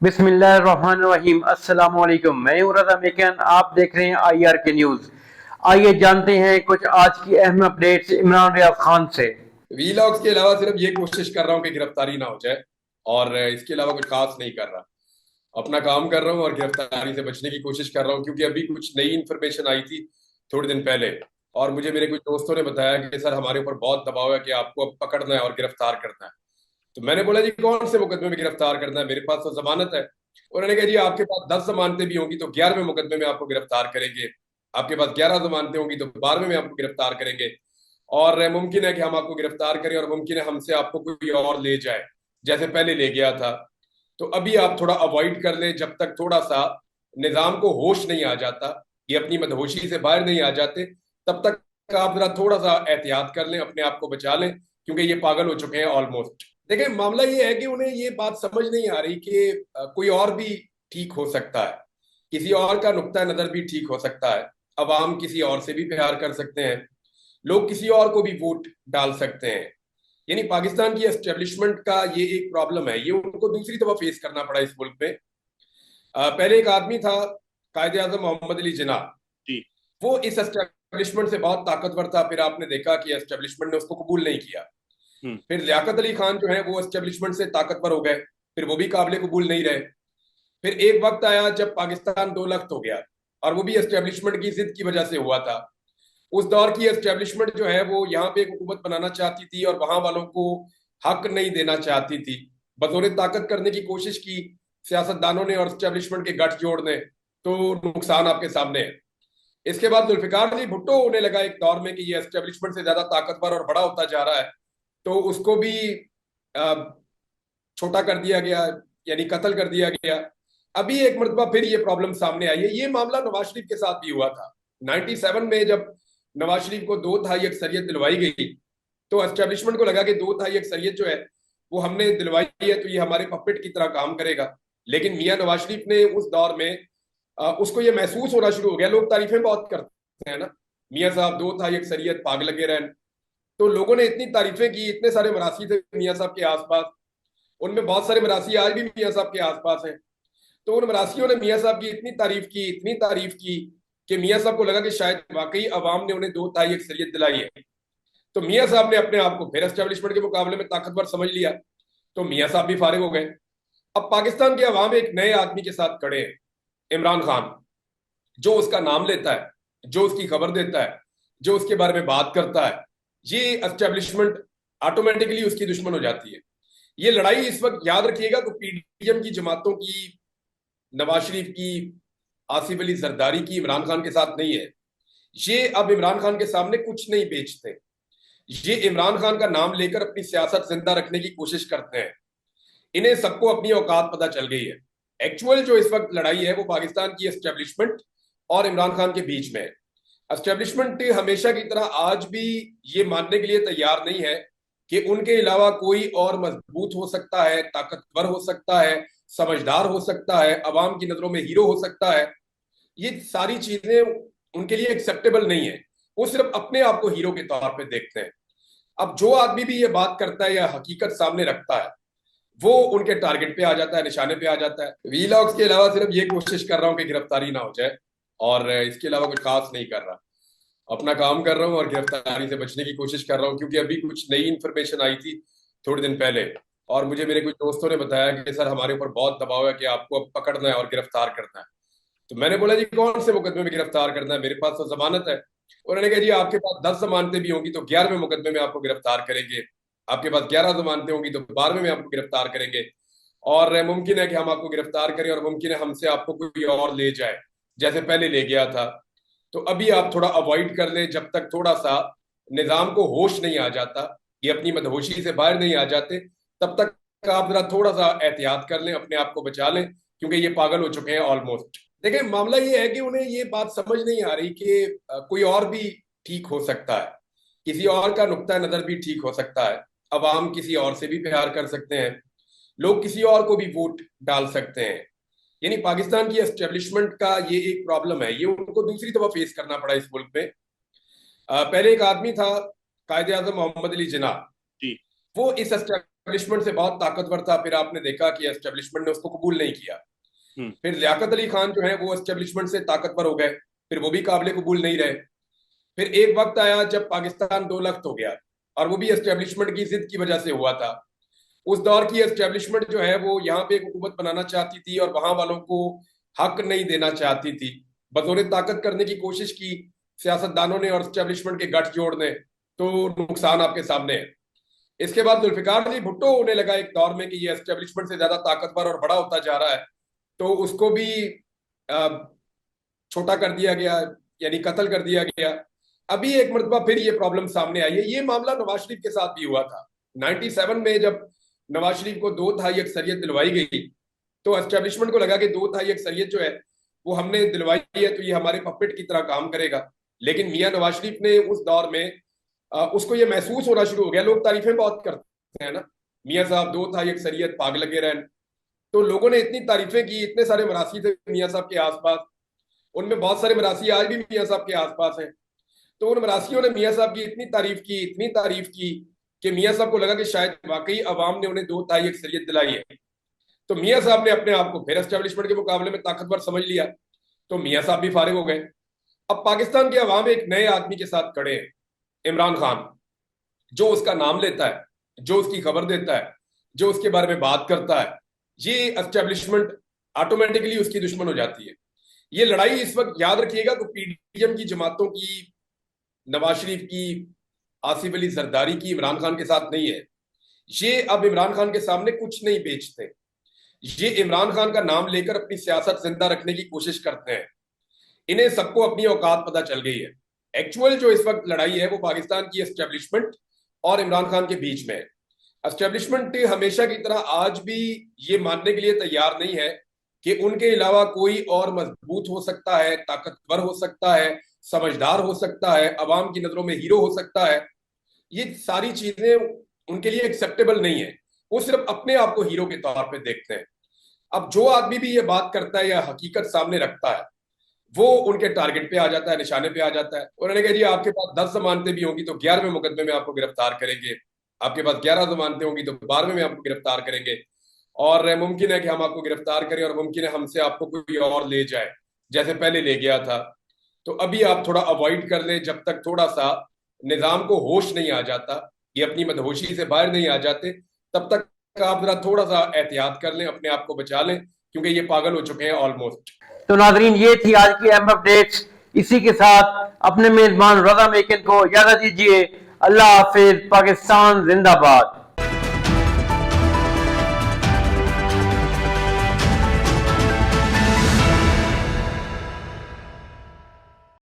बिस्मिल्लाहिर्रहमानिर्रहीम। अस्सलाम वालेकुम। मैं हूं रज़ा मेकन, आप देख रहे हैं IR के न्यूज। आइए जानते हैं कुछ आज की अहम अपडेट्स इमरान रियाज खान से। वीलॉग्स के अलावा सिर्फ ये कोशिश कर रहा हूँ कि गिरफ्तारी ना हो जाए, और इसके अलावा कुछ खास नहीं कर रहा। अपना काम कर रहा हूँ और गिरफ्तारी से बचने की कोशिश कर रहा हूँ, क्योंकि अभी कुछ नई इन्फॉर्मेशन आई थी थोड़े दिन पहले, और मुझे मेरे कुछ दोस्तों ने बताया कि सर हमारे ऊपर बहुत दबाव है कि आपको अब पकड़ना है और गिरफ्तार करना है। तो मैंने बोला जी कौन से मुकदमे में गिरफ्तार करना है, मेरे पास तो जमानत है। उन्होंने कहा जी आपके पास 10 जमानतें भी होंगी तो 11वें मुकदमे में आपको गिरफ्तार करेंगे, आपके पास 11 जमानतें होंगी तो 12वें में आपको गिरफ्तार करेंगे, और मुमकिन है कि हम आपको गिरफ्तार करें और मुमकिन है हमसे आपको कोई और ले जाए जैसे पहले ले गया था। तो अभी आप थोड़ा अवॉइड कर लें, जब तक थोड़ा सा निजाम को होश नहीं आ जाता, ये अपनी मदहोशी से बाहर नहीं आ जाते, तब तक आप जरा थोड़ा सा एहतियात कर लें, अपने आप को बचा लें, क्योंकि ये पागल हो चुके हैं ऑलमोस्ट। देखिए मामला ये है कि उन्हें ये बात समझ नहीं आ रही कि कोई और भी ठीक हो सकता है, किसी और का नुक्ता नजर भी ठीक हो सकता है, अवाम किसी और से भी प्यार कर सकते हैं, लोग किसी और को भी वोट डाल सकते हैं। यानी पाकिस्तान की एस्टेब्लिशमेंट का ये एक प्रॉब्लम है, ये उनको दूसरी दफा फेस करना पड़ा इस मुल्क में। पहले एक आदमी था, कायदे आजम मोहम्मद अली जिन्ना, जी। वो इस एस्टेब्लिशमेंट से बहुत ताकतवर था, फिर आपने देखा कि एस्टेब्लिशमेंट ने उसको कबूल नहीं किया। हम्म। फिर लियाकत अली खान जो है वो एस्टेब्लिशमेंट से ताकतवर हो गए, फिर वो भी काबिल कबूल नहीं रहे। फिर एक वक्त आया जब पाकिस्तान दो लख्त हो गया, और वो भी एस्टेब्लिशमेंट की जिद की वजह से हुआ था। उस दौर की एस्टेब्लिशमेंट जो है वो यहाँ पे एक हुकूमत बनाना चाहती थी और वहां वालों को हक नहीं देना चाहती थी, बतौर ताकत करने की कोशिश की सियासतदानों ने और एस्टेब्लिशमेंट के गठजोड़ ने। तो नुकसान आपके सामने है। इसके बाद जुल्फिकार जी भुट्टो होने लगा एक दौर में कि ये एस्टेब्लिशमेंट से ज्यादा ताकतवर और बड़ा होता जा रहा है, तो उसको भी अ, छोटा कर दिया गया, यानी कत्ल कर दिया गया। अभी एक मरतबा फिर ये प्रॉब्लम सामने आई है। ये मामला नवाज शरीफ के साथ भी हुआ था 97 में, जब नवाज शरीफ को 2/3 अक्सरियत दिलवाई गई, तो एस्टेब्लिशमेंट को लगा कि 2/3 अक्सरियत जो है वो हमने दिलवाई है तो ये हमारे पपेट की तरह काम करेगा। लेकिन मियां नवाज शरीफ ने उस दौर में उसको ये महसूस होना शुरू हो गया, लोग तारीफें बहुत करते हैं ना, मियां साहब 2/3 अक्सरियत पाग लगे रहन। तो लोगों ने इतनी तारीफें की, इतने सारे मरासी थे मियां साहब के आसपास, उनमें बहुत सारे मरासी आज भी मियां साहब के आसपास हैं। तो उन मरासियों ने मियां साहब की इतनी तारीफ की, इतनी तारीफ की, कि मियां साहब को लगा कि शायद वाकई अवाम ने उन्हें 2/3 अक्सरियत दिलाई है। तो मियां साहब ने अपने आप को फिर एस्टेब्लिशमेंट के मुकाबले में ताकतवर समझ लिया, तो मियां साहब भी फारिग हो गए। अब पाकिस्तान के अवाम एक नए आदमी के साथ खड़े हैं, इमरान खान, जो उसका नाम लेता है, जो उसकी खबर देता है, जो उसके बारे में बात करता है, ये एस्टेब्लिशमेंट ऑटोमेटिकली उसकी दुश्मन हो जाती है। ये लड़ाई इस वक्त याद रखिएगा तो पीडीएम की जमातों की, नवाज शरीफ की, आसिफ अली जरदारी की इमरान खान के साथ नहीं है। ये अब इमरान खान के सामने कुछ नहीं बेचते, ये इमरान खान का नाम लेकर अपनी सियासत जिंदा रखने की कोशिश करते हैं। इन्हें सबको अपनी औकात पता चल गई है। एक्चुअल जो इस वक्त लड़ाई है वो पाकिस्तान की एस्टेब्लिशमेंट और इमरान खान के बीच में है। एस्टेब्लिशमेंट हमेशा की तरह आज भी ये मानने के लिए तैयार नहीं है कि उनके अलावा कोई और मजबूत हो सकता है, ताकतवर हो सकता है, समझदार हो सकता है, अवाम की नजरों में हीरो हो सकता है। ये सारी चीजें उनके लिए एक्सेप्टेबल नहीं है। वो सिर्फ अपने आप को हीरो के तौर पे देखते हैं। अब जो आदमी भी ये बात करता है या हकीकत सामने रखता है, वो उनके टारगेट पे आ जाता है, निशाने पे आ जाता है। वीलॉग्स के अलावा सिर्फ ये कोशिश कर रहा हूँ कि गिरफ्तारी ना हो जाए, और इसके अलावा कुछ खास नहीं कर रहा। अपना काम कर रहा हूँ और गिरफ्तारी से बचने की कोशिश कर रहा हूँ, क्योंकि अभी कुछ नई इन्फॉर्मेशन आई थी थोड़े दिन पहले, और मुझे मेरे कुछ दोस्तों ने बताया कि सर हमारे ऊपर बहुत दबाव है कि आपको अब पकड़ना है और गिरफ्तार करना है। तो मैंने बोला जी कौन से मुकदमे में गिरफ्तार करना है, मेरे पास तो जमानत है। उन्होंने कहा जी आपके पास 10 जमानतें भी होंगी तो 11वें मुकदमे में आपको गिरफ्तार करेंगे, आपके पास 11 जमानतें होंगी तो 12वें में आपको गिरफ्तार करेंगे, और मुमकिन है कि हम आपको गिरफ्तार करें और मुमकिन है हमसे आपको कोई और ले जाए जैसे पहले ले गया था। तो अभी आप थोड़ा अवॉइड कर लें, जब तक थोड़ा सा निजाम को होश नहीं आ जाता, ये अपनी मदहोशी से बाहर नहीं आ जाते, तब तक आप जरा थोड़ा सा एहतियात कर लें, अपने आप को बचा लें, क्योंकि ये पागल हो चुके हैं ऑलमोस्ट। देखिए मामला ये है कि उन्हें ये बात समझ नहीं आ रही कि कोई और भी ठीक हो सकता है, किसी और का नुक्ता नजर भी ठीक हो सकता है, अवाम किसी और से भी प्यार कर सकते हैं, लोग किसी और को भी वोट डाल सकते हैं। यानी पाकिस्तान की एस्टेब्लिशमेंट का ये एक प्रॉब्लम है, ये उनको दूसरी दफा फेस करना पड़ा इस मुल्क में। पहले एक आदमी था, कायदे आजम मोहम्मद अली जिन्ना, जी। वो इस एस्टेब्लिशमेंट से बहुत ताकतवर था, फिर आपने देखा कि एस्टेब्लिशमेंट ने उसको कबूल नहीं किया। फिर लियाकत अली खान जो है वो एस्टेब्लिशमेंट से ताकतवर हो गए, फिर वो भी काबिल कबूल नहीं रहे। फिर एक वक्त आया जब पाकिस्तान दो लख्त हो गया, और वो भी एस्टेब्लिशमेंट की जिद की वजह से हुआ था। उस दौर की एस्टेब्लिशमेंट जो है वो यहाँ पे एक हुकूमत बनाना चाहती थी और वहां वालों को हक नहीं देना चाहती थी। बदौर ताकत करने की कोशिश की सियासतदानों ने और एस्टेब्लिशमेंट के गठजोड़ ने, तो नुकसान आपके सामने है। इसके बाद जुल्फिकार अली भुट्टो होने लगा एक दौर में कि ये एस्टेब्लिशमेंट से ज्यादा ताकतवर और बड़ा होता जा रहा है, तो उसको भी छोटा कर दिया गया, यानी कत्ल कर दिया गया। अभी एक मरतबा फिर ये प्रॉब्लम सामने आई है। ये मामला नवाज शरीफ के साथ भी हुआ था 97 में, जब नवाज शरीफ को 2/3 अक्सरियत दिलवाई गई तो एस्टेब्लिशमेंट को लगा कि 2/3 अक्सरियत जो है वो हमने दिलवाई है तो ये हमारे पपेट की तरह काम करेगा। लेकिन मियां नवाज शरीफ ने उस दौर में उसको ये महसूस होना शुरू हो गया, लोग तारीफें बहुत करते हैं ना, मियां साहब 2/3 अक्सरियत, पाग लगे रहन। तो लोगों ने इतनी तारीफें की, इतने सारे मरासी थे मियां साहब के आसपास, उनमें बहुत सारे मरासी आज भी मियां साहब के आसपास हैं। तो उन मरासियों ने मियां साहब की इतनी तारीफ की कि मियां साहब को लगा कि शायद वाकई अवाम ने उन्हें 2/3 अक्सरियत दिलाई है। तो मियां साहब ने अपने आप को फिर एस्टेब्लिशमेंट के मुकाबले में ताकतवर समझ लिया, तो मियां साहब भी फारिग हो गए। अब पाकिस्तान के अवाम एक नए आदमी के साथ खड़े हैं, इमरान खान, जो उसका नाम लेता है, जो उसकी खबर देता है, जो उसके बारे में बात करता है, ये एस्टेब्लिशमेंट ऑटोमेटिकली उसकी दुश्मन हो जाती है। ये लड़ाई इस वक्त याद रखिएगा तो पीडीएम की जमातों की, नवाज शरीफ की, आसिफ अली जरदारी की इमरान खान के साथ नहीं है। ये अब इमरान खान के सामने कुछ नहीं बेचते, ये इमरान खान का नाम लेकर अपनी सियासत जिंदा रखने की कोशिश करते हैं। इन्हें सबको अपनी औकात पता चल गई है। एक्चुअल जो इस वक्त लड़ाई है वो पाकिस्तान की एस्टेब्लिशमेंट और इमरान खान के बीच में है। एस्टेब्लिशमेंट हमेशा की तरह आज भी ये मानने के लिए तैयार नहीं है कि उनके अलावा कोई और मजबूत हो सकता है, ताकतवर हो सकता है, समझदार हो सकता है, अवाम की नजरों में हीरो हो सकता है। ये सारी चीजें उनके लिए एक्सेप्टेबल नहीं है। वो सिर्फ अपने आप को हीरो के तौर पे देखते हैं। अब जो आदमी भी ये बात करता है या हकीकत सामने रखता है वो उनके टारगेट पे आ जाता है, निशाने पे आ जाता है। उन्होंने कहा जी आपके पास 10 जमानतें भी होंगी तो 11वें मुकदमे में आपको गिरफ्तार करेंगे, आपके पास 11 जमानतें होंगी तो 12वें में आपको गिरफ्तार करेंगे, और मुमकिन है कि हम आपको गिरफ्तार करें और मुमकिन है हमसे आपको कोई और ले जाए जैसे पहले ले गया था। तो अभी आप थोड़ा अवॉइड कर लें, जब तक थोड़ा सा निजाम को होश नहीं आ जाता, ये अपनी मदहोशी से बाहर नहीं आ जाते, तब तक आप जरा थोड़ा सा एहतियात कर लें, अपने आप को बचा लें, क्योंकि ये पागल हो चुके हैं ऑलमोस्ट। तो नाजरीन, ये थी आज की अहम अपडेट्स। इसी के साथ अपने मेजबान रजा मेकिन को इजाजत दीजिए। अल्लाह हाफिज। पाकिस्तान जिंदाबाद।